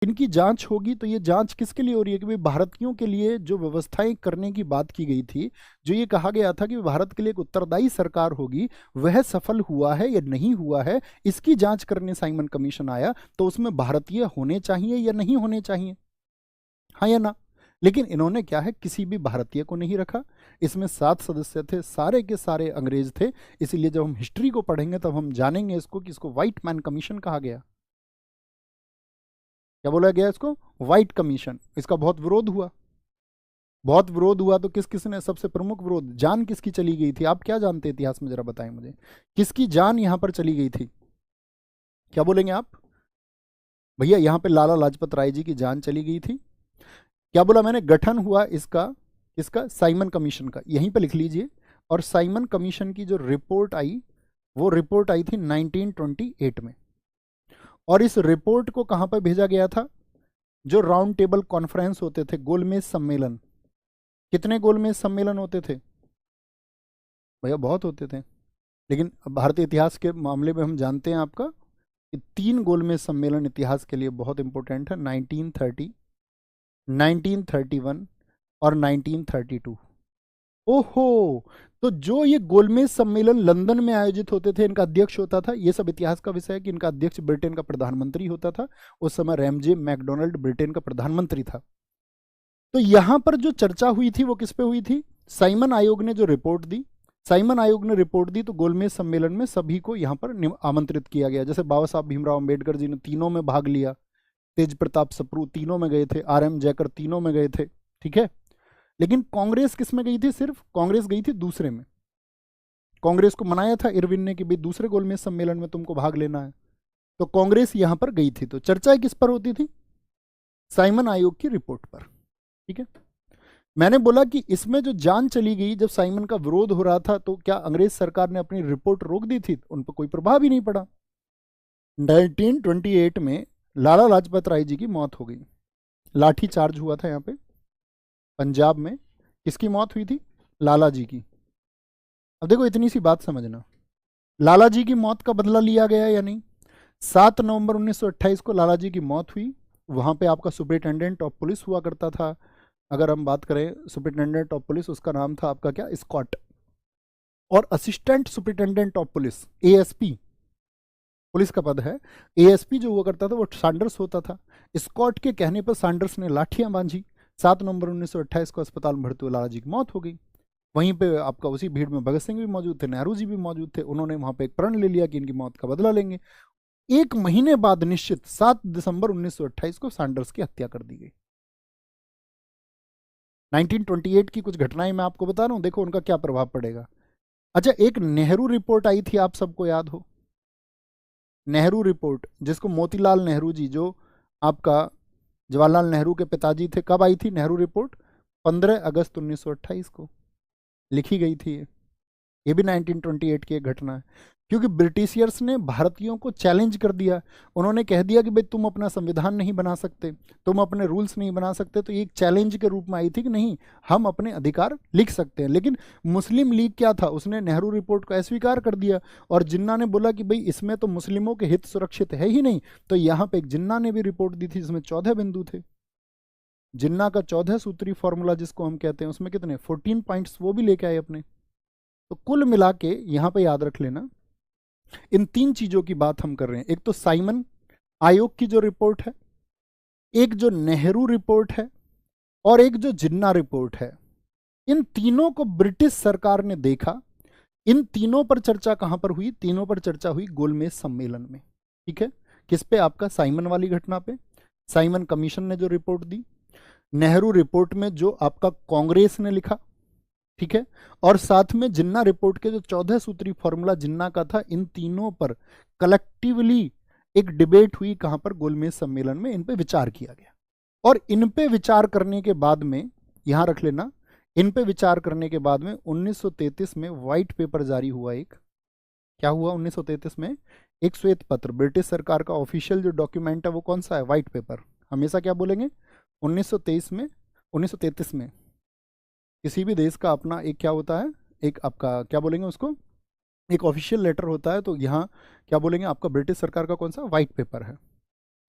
इनकी जांच होगी तो ये जांच किसके लिए हो रही है कि भाई भारतीयों के लिए जो व्यवस्थाएं करने की बात की गई थी, जो ये कहा गया था कि भारत के लिए एक उत्तरदायी सरकार होगी, वह सफल हुआ है या नहीं हुआ है, इसकी जांच करने साइमन कमीशन आया। तो उसमें भारतीय होने चाहिए या नहीं होने चाहिए, हाँ या ना? लेकिन इन्होंने क्या है, किसी भी भारतीय को नहीं रखा। इसमें 7 सदस्य थे, सारे के सारे अंग्रेज थे। इसीलिए जब हम हिस्ट्री को पढ़ेंगे तब हम जानेंगे इसको कि इसको व्हाइट मैन कमीशन कहा गया। क्या बोला गया इसको? White commission. इसका बहुत विरोध हुआ, बहुत विरोध हुआ। तो किस किसने सबसे प्रमुख विरोध, जान किसकी चली गई थी? आप क्या जानते हैं इतिहास में, जरा बताएं मुझे, किसकी जान यहां पर चली गई थी? क्या बोलेंगे आप? भैया यहां पे लाला लाजपत राय जी की जान चली गई थी। क्या बोला मैंने? गठन हुआ इसका, इसका साइमन कमीशन का, यहीं पे लिख लीजिए। और साइमन कमीशन की जो रिपोर्ट आई, वो रिपोर्ट आई थी 1928 में। और इस रिपोर्ट को कहां पर भेजा गया था? जो राउंड टेबल कॉन्फ्रेंस होते थे, गोलमेज सम्मेलन। कितने गोलमेज सम्मेलन होते थे भैया? बहुत होते थे। लेकिन भारतीय इतिहास के मामले में हम जानते हैं आपका कि 3 गोलमेज सम्मेलन इतिहास के लिए बहुत इंपॉर्टेंट है, 1930, 1931 और 1932। ओहो, तो जो ये गोलमेज सम्मेलन लंदन में आयोजित होते थे, इनका अध्यक्ष होता था, ये सब इतिहास का विषय है कि इनका अध्यक्ष ब्रिटेन का प्रधानमंत्री होता था। उस समय रैमजे मैकडोनल्ड ब्रिटेन का प्रधानमंत्री था। तो यहां पर जो चर्चा हुई थी वो किस पे हुई थी? साइमन आयोग ने जो रिपोर्ट दी, साइमन आयोग ने रिपोर्ट दी तो गोलमेज सम्मेलन में सभी को यहां पर आमंत्रित किया गया। जैसे बाबा साहब भीमराव अंबेडकर जी ने तीनों में भाग लिया, तेज प्रताप सप्रू तीनों में गए थे, RM जयकर तीनों में गए थे, ठीक है। लेकिन कांग्रेस किस में गई थी? सिर्फ कांग्रेस गई थी दूसरे में। कांग्रेस को मनाया था इरविन ने कि भाई दूसरे गोलमेज सम्मेलन में तुमको भाग लेना है, तो कांग्रेस यहां पर गई थी। तो चर्चा किस पर होती थी? साइमन आयोग की रिपोर्ट पर, ठीक है। मैंने बोला कि इसमें जो जान चली गई, जब साइमन का विरोध हो रहा था, तो क्या अंग्रेज सरकार ने अपनी रिपोर्ट रोक दी थी? उन पर कोई प्रभाव ही नहीं पड़ा। 1928 में लाला लाजपत राय जी की मौत हो गई, लाठी चार्ज हुआ था यहाँ पे पंजाब में। किसकी मौत हुई थी? लाला जी की। अब देखो इतनी सी बात समझना, लाला जी की मौत का बदला लिया गया या नहीं? 7 नवंबर 1928 को लाला जी की मौत हुई। वहां पे आपका सुपरिटेंडेंट ऑफ पुलिस हुआ करता था, अगर हम बात करें सुपरिटेंडेंट ऑफ पुलिस, उसका नाम था आपका क्या? स्कॉट। और assistant superintendent of police, ASP, police का पद है, ASP जो हुआ करता था वो सैंडर्स होता था। स्कॉट के कहने पर सैंडर्स ने लाठियां बांधी। 7 नवंबर 1928 को अस्पताल में भर्ती हुए लाला जी की मौत हो गई। वहीं पे आपका उसी भीड़ में भगत सिंह भी मौजूद थे, नेहरू जी भी मौजूद थे। उन्होंने वहां पे एक प्रण ले लिया कि इनकी मौत का बदला लेंगे। 1 महीने बाद निश्चित 7 दिसंबर 1928 को सैंडर्स की हत्या कर दी गई। 1928 की कुछ घटनाएं मैं आपको बता रहा हूं, देखो उनका क्या प्रभाव पड़ेगा। अच्छा, एक नेहरू रिपोर्ट आई थी, आप सबको याद हो, नेहरू रिपोर्ट, जिसको मोतीलाल नेहरू जी, जो आपका जवाहरलाल नेहरू के पिताजी थे, कब आई थी नेहरू रिपोर्ट? 15 अगस्त 1928 को लिखी गई थी। ये भी 1928 की एक घटना है, क्योंकि ब्रिटिशियर्स ने भारतीयों को चैलेंज कर दिया। उन्होंने कह दिया कि भाई तुम अपना संविधान नहीं बना सकते, तुम अपने रूल्स नहीं बना सकते। तो ये एक चैलेंज के रूप में आई थी कि नहीं, हम अपने अधिकार लिख सकते हैं। लेकिन मुस्लिम लीग क्या था, उसने नेहरू रिपोर्ट को अस्वीकार कर दिया। और जिन्ना ने बोला कि भाई इसमें तो मुस्लिमों के हित सुरक्षित है ही नहीं। तो यहाँ पे एक जिन्ना ने भी रिपोर्ट दी थी, जिसमें 14 बिंदु थे। जिन्ना का 14 सूत्री फॉर्मूला जिसको हम कहते हैं, उसमें कितने 14 पॉइंट्स वो भी लेके आए अपने। तो कुल मिला के यहां पे याद रख लेना, इन 3 चीजों की बात हम कर रहे हैं। एक तो साइमन आयोग की जो रिपोर्ट है, एक जो नेहरू रिपोर्ट है, और एक जो जिन्ना रिपोर्ट है। इन तीनों को ब्रिटिश सरकार ने देखा। इन तीनों पर चर्चा कहां पर हुई? तीनों पर चर्चा हुई गोलमेज सम्मेलन में, ठीक है। किस पे? आपका साइमन वाली घटना पे। साइमन कमीशन ने जो रिपोर्ट दी, नेहरू रिपोर्ट में जो आपका कांग्रेस ने लिखा, ठीक है, और साथ में जिन्ना रिपोर्ट के जो 14 सूत्री फॉर्मूला जिन्ना का था, इन तीनों पर कलेक्टिवली एक डिबेट हुई। कहां पर? गोलमेज सम्मेलन में इन पे विचार किया गया। और इन पे विचार करने के बाद में, यहां रख लेना, इन पे विचार करने के बाद में 1933 में व्हाइट पेपर जारी हुआ। एक क्या हुआ 1933 में? एक श्वेत पत्र। ब्रिटिश सरकार का ऑफिशियल जो डॉक्यूमेंट है वो कौन सा है? White paper. हमेशा क्या बोलेंगे? 1923 में, 1933 में किसी भी देश का अपना एक क्या होता है, एक आपका क्या बोलेंगे उसको, एक ऑफिशियल लेटर होता है। तो यहाँ क्या बोलेंगे? आपका ब्रिटिश सरकार का कौन सा? व्हाइट पेपर है।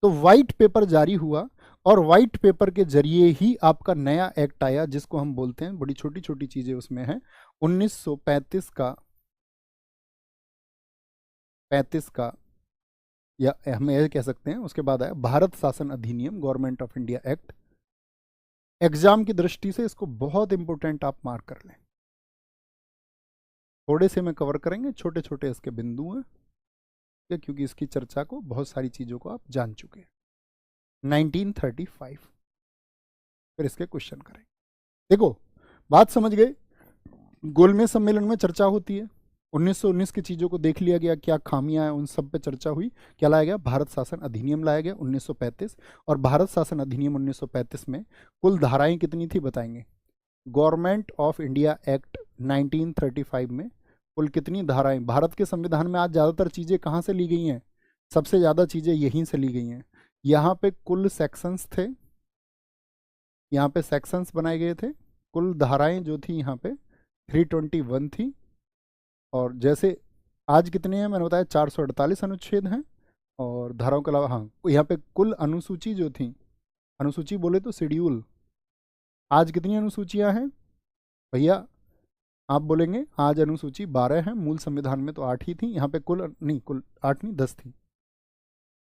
तो वाइट पेपर जारी हुआ और वाइट पेपर के जरिए ही आपका नया एक्ट आया, जिसको हम बोलते हैं, बड़ी छोटी छोटी चीजें उसमें हैं, 1935 का, 35 का, या हम ये कह सकते हैं उसके बाद आया भारत शासन अधिनियम, government of India act. Exam की दृष्टि से इसको बहुत इंपॉर्टेंट आप मार्क कर लें। थोड़े से में कवर करेंगे, छोटे छोटे इसके बिंदु हैं, क्योंकि इसकी चर्चा को, बहुत सारी चीज़ों को आप जान चुके हैं। 1935 फिर इसके क्वेश्चन करेंगे। देखो बात समझ गए, गोलमेज सम्मेलन में चर्चा होती है, 1919 की चीज़ों को देख लिया गया, क्या खामियां हैं उन सब पे चर्चा हुई, क्या लाया गया, भारत शासन अधिनियम लाया गया 1935। और भारत शासन अधिनियम 1935 में कुल धाराएं कितनी थी बताएंगे। गवर्नमेंट ऑफ इंडिया एक्ट 1935 में कुल कितनी धाराएं, भारत के संविधान में आज ज़्यादातर चीज़ें कहाँ से ली गई हैं, सबसे ज़्यादा चीज़ें यहीं से ली गई हैं। यहाँ पे कुल सेक्शंस थे, यहाँ पे सेक्शंस बनाए गए थे, कुल धाराएं जो थी यहाँ पे 321 थी। और जैसे आज कितने हैं मैंने बताया, 448 अनुच्छेद हैं, और धाराओं के अलावा हाँ यहाँ पे कुल अनुसूची जो थी, अनुसूची बोले तो शेड्यूल, आज कितनी अनुसूचियाँ हैं भैया, आप बोलेंगे आज अनुसूची 12 है, मूल संविधान में तो 8 ही थी, यहाँ पे कुल नहीं, कुल 8 नहीं 10 थी,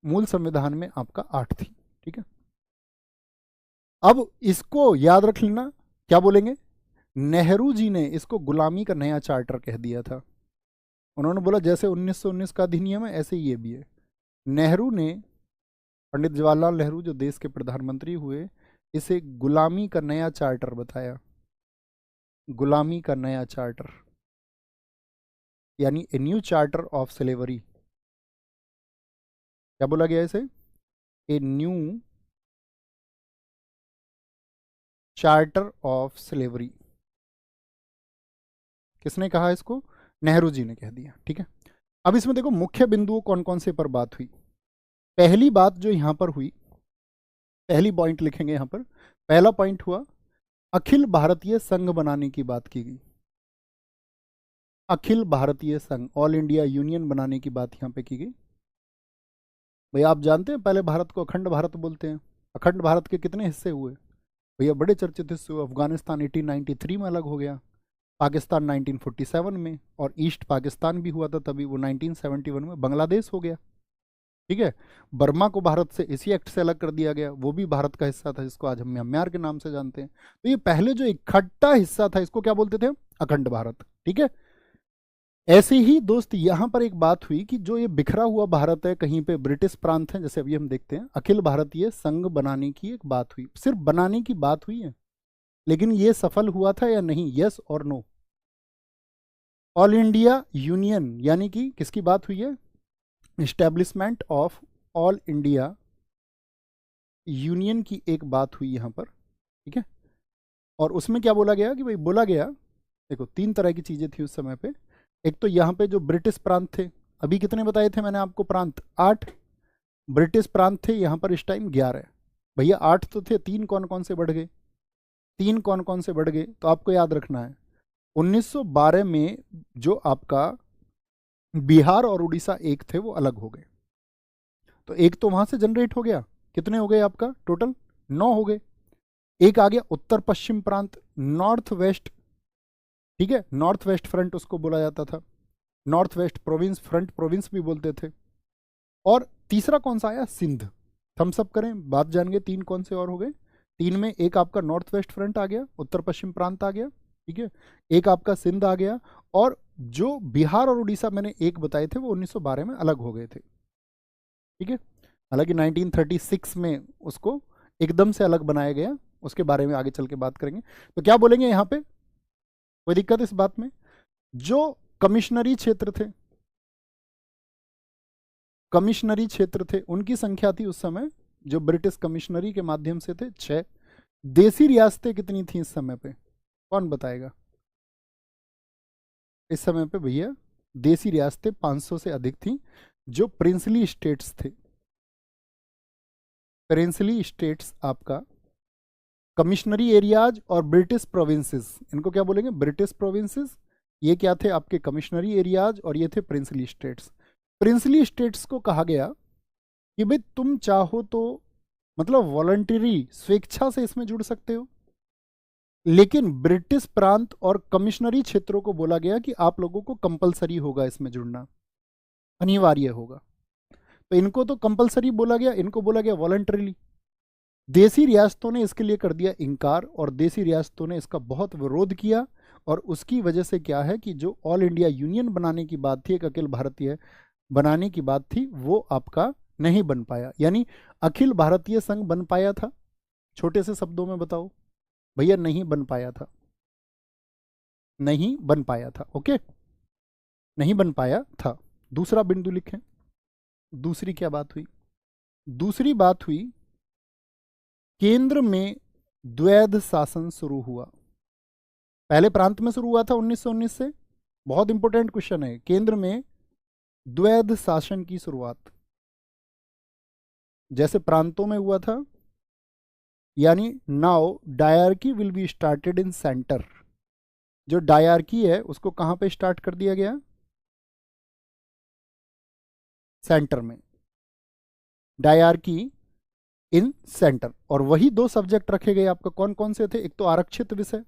मूल संविधान में आपका 8 थी। ठीक है, अब इसको याद रख लेना, क्या बोलेंगे, नेहरू जी ने इसको गुलामी का नया चार्टर कह दिया था। उन्होंने बोला जैसे 1919 का अधिनियम है ऐसे ही ये भी है। नेहरू ने, पंडित जवाहरलाल नेहरू जो देश के प्रधानमंत्री हुए, इसे गुलामी का नया चार्टर बताया, गुलामी का नया चार्टर, यानी a new charter of slavery. क्या बोला गया इसे, a new charter of slavery. किसने कहा इसको, नेहरू जी ने कह दिया। ठीक है, अब इसमें देखो मुख्य बिंदुओं कौन कौन से पर बात हुई। पहली बात जो यहां पर हुई, पहली पॉइंट लिखेंगे यहां पर, पहला पॉइंट हुआ अखिल भारतीय संघ बनाने की बात की गई, अखिल भारतीय संघ, ऑल इंडिया यूनियन बनाने की बात यहां पे की गई। भैया आप जानते हैं पहले भारत को अखंड भारत बोलते हैं, अखंड भारत के कितने हिस्से हुए भैया, बड़े चर्चित हिस्से हुए। अफगानिस्तान 1893 में अलग हो गया, पाकिस्तान 1947 में, और ईस्ट पाकिस्तान भी हुआ था तभी, वो 1971 में बांग्लादेश हो गया। ठीक है, बर्मा को भारत से इसी एक्ट से अलग कर दिया गया, वो भी भारत का हिस्सा था, जिसको आज हम म्यांमार के नाम से जानते हैं। तो ये पहले जो इकट्ठा हिस्सा था इसको क्या बोलते थे, अखंड भारत। ठीक है, ऐसे ही दोस्त यहां पर एक बात हुई कि जो ये बिखरा हुआ भारत है, कहीं पे ब्रिटिश प्रांत है, जैसे अभी हम देखते हैं, अखिल भारतीय संघ बनाने की एक बात हुई, सिर्फ बनाने की बात हुई है, लेकिन ये सफल हुआ था या नहीं, यस और नो। ऑल इंडिया यूनियन यानी कि किसकी बात हुई है, establishment of all India union की एक बात हुई यहां पर। ठीक है, और उसमें क्या बोला गया कि भाई, बोला गया देखो 3 तरह की चीजें थी उस समय पे। एक तो यहाँ पे जो ब्रिटिश प्रांत थे, अभी कितने बताए थे मैंने आपको प्रांत, 8 ब्रिटिश प्रांत थे, यहाँ पर इस टाइम 11। भैया 8 तो थे, 3 कौन कौन से बढ़ गए, 3 कौन कौन से बढ़ गए, तो आपको याद रखना है 1912 में जो आपका बिहार और उड़ीसा एक थे वो अलग हो गए, तो एक तो वहां से जनरेट हो गया, कितने हो गए आपका टोटल, 9 हो गए। एक आ गया उत्तर पश्चिम प्रांत, नॉर्थ वेस्ट। ठीक है, नॉर्थ वेस्ट फ्रंट उसको बोला जाता था, north west province, front province भी बोलते थे। और तीसरा कौन सा आया, सिंध। थम्स अप करें, बात जान गए, 3 कौन से और हो गए, 3 में एक आपका नॉर्थ वेस्ट फ्रंट आ गया, उत्तर पश्चिम प्रांत आ गया। ठीक है, एक आपका सिंध आ गया, और जो बिहार और उड़ीसा मैंने एक बताए थे वो 1912 में अलग हो गए थे। ठीक है, हालांकि 1936 में उसको एकदम से अलग बनाया गया, उसके बारे में आगे चल के बात करेंगे। तो क्या बोलेंगे यहाँ पे, कोई दिक्कत इस बात में, जो कमिश्नरी क्षेत्र थे, कमिश्नरी क्षेत्र थे, उनकी संख्या थी उस समय, जो ब्रिटिश कमिश्नरी के माध्यम से थे, 6। देसी रियासतें कितनी थी इस समय पे, कौन बताएगा, इस समय पे भैया देसी रियासतें 500 से अधिक थी, जो प्रिंसली स्टेट्स थे। प्रिंसली स्टेट्स आपका कमिश्नरी एरियाज और ब्रिटिश प्रोविंसेस, इनको क्या बोलेंगे, ब्रिटिश प्रोविंसेस। ये क्या थे आपके, कमिश्नरी एरियाज, और ये थे प्रिंसली स्टेट्स। प्रिंसली स्टेट्स को कहा गया कि भाई तुम चाहो तो मतलब वॉलंटरी स्वेच्छा से इसमें जुड़ सकते हो, लेकिन ब्रिटिश प्रांत और कमिश्नरी क्षेत्रों को बोला गया कि आप लोगों को कंपलसरी होगा इसमें जुड़ना, अनिवार्य होगा। तो इनको तो कंपलसरी बोला गया, इनको बोला गया वॉलंटरीली। देसी रियासतों ने इसके लिए कर दिया इनकार, और देसी रियासतों ने इसका बहुत विरोध किया, और उसकी वजह से क्या है कि जो ऑल इंडिया यूनियन बनाने की बात थी, एक अखिल भारतीय बनाने की बात थी, वो आपका नहीं बन पाया। यानी अखिल भारतीय संघ बन पाया था, छोटे से शब्दों में बताओ भैया, नहीं बन पाया था, नहीं बन पाया था। ओके, नहीं बन पाया था। दूसरा बिंदु लिखें, दूसरी क्या बात हुई? दूसरी बात हुई, केंद्र में द्वैध शासन शुरू हुआ। पहले प्रांत में शुरू हुआ था 1919 से, बहुत इंपॉर्टेंट क्वेश्चन है, केंद्र में द्वैध शासन की शुरुआत जैसे प्रांतों में हुआ था, यानी now dyarchy will be started in centre. जो डायरकी है उसको कहां पे स्टार्ट कर दिया गया? सेंटर में, डायरकी इन सेंटर। और वही दो सब्जेक्ट रखे गए आपका, कौन कौन से थे? एक तो आरक्षित विषय,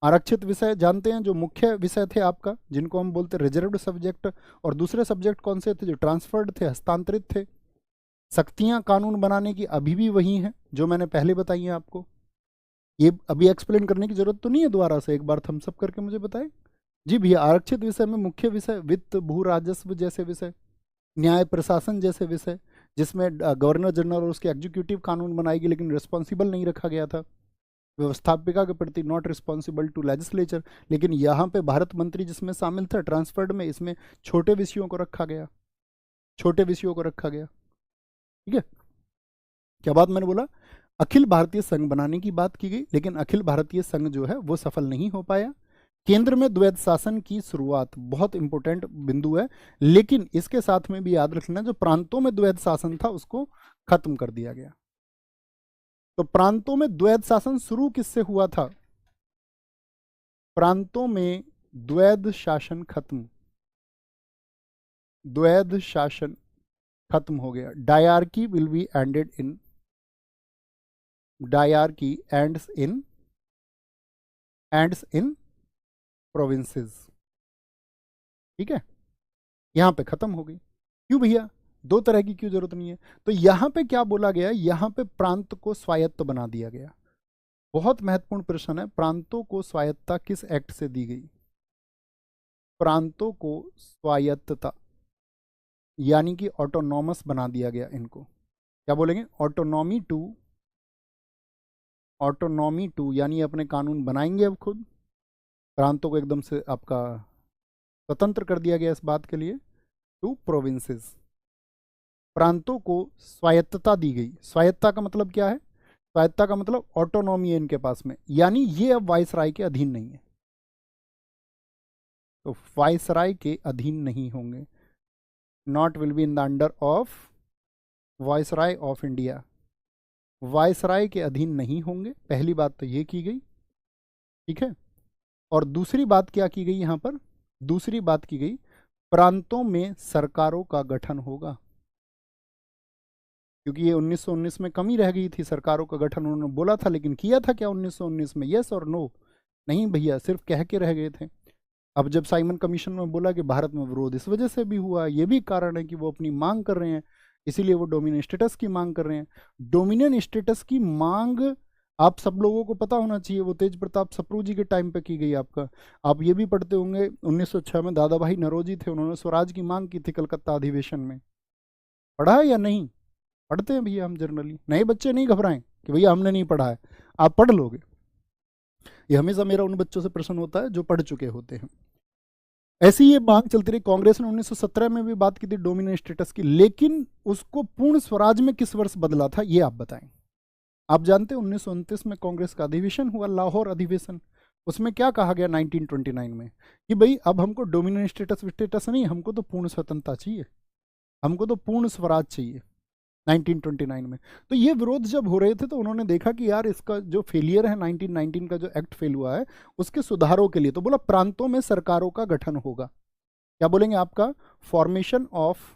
आरक्षित विषय जानते हैं जो मुख्य विषय थे आपका, जिनको हम बोलते रिजर्व्ड सब्जेक्ट, और दूसरे सब्जेक्ट कौन से थे? जो ट्रांसफर्ड थे, हस्तांतरित थे। शक्तियां कानून बनाने की अभी भी वही हैं जो मैंने पहले बताई हैं आपको, ये अभी एक्सप्लेन करने की जरूरत तो नहीं है दोबारा से, एक बार थम्स अप करके मुझे बताएं। जी भैया, आरक्षित विषय में मुख्य विषय वित्त, भू राजस्व जैसे विषय, न्याय प्रशासन जैसे विषय, जिसमें गवर्नर जनरल और उसके एग्जीक्यूटिव कानून बनाएगी, लेकिन रिस्पॉन्सिबल नहीं रखा गया था व्यवस्थापिका के प्रति, नॉट रिस्पॉन्सिबल टू लेजिस्लेचर। लेकिन यहाँ पे भारत मंत्री जिसमें शामिल था ट्रांसफर्ड में, इसमें छोटे विषयों को रखा गया, छोटे विषयों को रखा गया। ठीक है, क्या बात मैंने बोला? अखिल भारतीय संघ बनाने की बात की गई, लेकिन अखिल भारतीय संघ जो है वो सफल नहीं हो पाया। केंद्र में द्वैध शासन की शुरुआत बहुत इंपॉर्टेंट बिंदु है, लेकिन इसके साथ में भी याद रखना जो प्रांतों में द्वैध शासन था उसको खत्म कर दिया गया। तो प्रांतों में द्वैध शासन शुरू किससे हुआ था? प्रांतों में द्वैध शासन खत्म, द्वैध शासन खत्म हो गया। Dyarchy will be ended in, dyarchy ends in provinces. ठीक है, यहां पे खत्म हो गई। क्यों भैया, दो तरह की क्यों जरूरत नहीं है? तो यहां पे क्या बोला गया? यहां पे प्रांत को स्वायत्त बना दिया गया। बहुत महत्वपूर्ण प्रश्न है, प्रांतों को स्वायत्तता किस एक्ट से दी गई? प्रांतों को स्वायत्तता यानी कि ऑटोनॉमस बना दिया गया इनको। क्या बोलेंगे? ऑटोनॉमी टू, ऑटोनॉमी टू यानी अपने कानून बनाएंगे अब खुद। प्रांतों को एकदम से आपका स्वतंत्र कर दिया गया इस बात के लिए, टू प्रोविंसेस। प्रांतों को स्वायत्तता दी गई। स्वायत्तता का मतलब क्या है? स्वायत्तता का मतलब ऑटोनॉमी है इनके पास में, यानी ये अब वायसराय के अधीन नहीं है, तो वायसराय के अधीन नहीं होंगे। Not will be in the under of viceroy of India, viceroy के अधीन नहीं होंगे। पहली बात तो ये की गई, ठीक है। और दूसरी बात क्या की गई यहां पर? दूसरी बात की गई, प्रांतों में सरकारों का गठन होगा, क्योंकि ये 1919 में कमी रह गई थी, सरकारों का गठन उन्होंने बोला था, लेकिन किया था क्या 1919 में? यस और नो? नहीं भैया, सिर्फ कह के रह गए थे। अब जब साइमन कमीशन में बोला कि भारत में विरोध इस वजह से भी हुआ, ये भी कारण है कि वो अपनी मांग कर रहे हैं, इसीलिए वो डोमिनियन स्टेटस की मांग कर रहे हैं। डोमिनियन स्टेटस की मांग आप सब लोगों को पता होना चाहिए, वो तेज प्रताप सप्रू जी के टाइम पे की गई। आपका आप ये भी पढ़ते होंगे 1906 में दादा भाई नौरोजी थे, उन्होंने स्वराज की मांग की थी कलकत्ता अधिवेशन में। पढ़ा है या नहीं? पढ़ते हैं भैया हम जनरली, नए बच्चे नहीं घबराएं कि भैया हमने नहीं पढ़ा है, आप पढ़ लोगे। ये हमेशा मेरा उन बच्चों से प्रश्न होता है जो पढ़ चुके होते हैं। ऐसी ये मांग चलती रही। कांग्रेस ने 1917 में भी बात की थी डोमिनियन स्टेटस की, लेकिन उसको पूर्ण स्वराज में किस वर्ष बदला था ये आप बताएं। आप जानते हैं 1929 में कांग्रेस का अधिवेशन हुआ, लाहौर अधिवेशन। उसमें क्या कहा गया 1929 में कि भाई अब हमको डोमिनियन स्टेटस नहीं, हमको तो पूर्ण स्वतंत्रता चाहिए, हमको तो पूर्ण स्वराज चाहिए 1929 में। तो ये विरोध जब हो रहे थे तो उन्होंने देखा कि यार इसका जो फेलियर है 1919 का जो एक्ट फेल हुआ है उसके सुधारों के लिए, तो बोला प्रांतों में सरकारों का गठन होगा। क्या बोलेंगे? आपका फॉर्मेशन ऑफ